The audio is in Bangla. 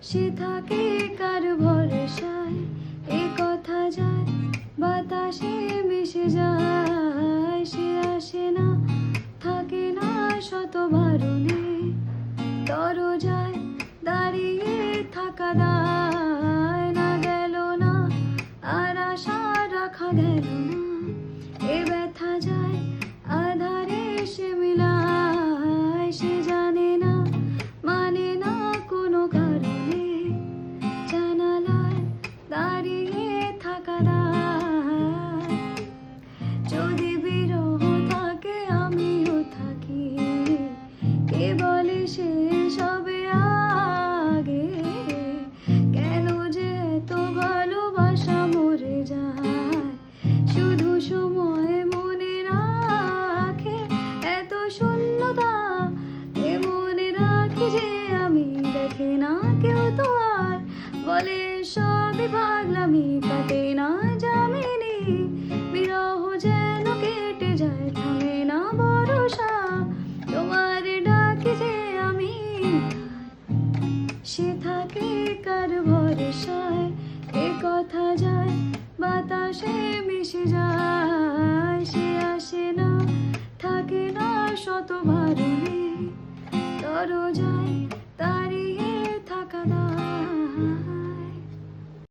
সে থাকে কার ভরসায়, এ কথা যায় বাতাসে মিশে যায়। সে আসে না, থাকে না শত বারণে, দরজায় দাঁড়িয়ে থাকা দায়। না গেল না, আর আশা রাখা গেল না, এ ব্যথা যায় আধারে সে মিলায়। সে জানে না, মানে না কোনো কারণে, জানালায় দাঁড়িয়ে থাকা দায়। যদি বিরহ থাকে আমিও থাকি, কে বলে সে সবে আগে। কেন যে এত ভালোবাসা মরে যায়, শুধু সময় মনে রাখে এত শূন্যতা। এ মনে রাখি যে আমি, দেখে না কেউ তো আর, বলে সবই পাগলামি, কাটে না যামিনী। বিরহ যেন কেটে যায়, থামে না ভরসা, তোমার ডাকি যে আমি। সে থাকে কার ভরসায়, এ কথা যায় বাতাসে মিশে যায়। সে আসে না, থাকে না শত বারণে, দরজায়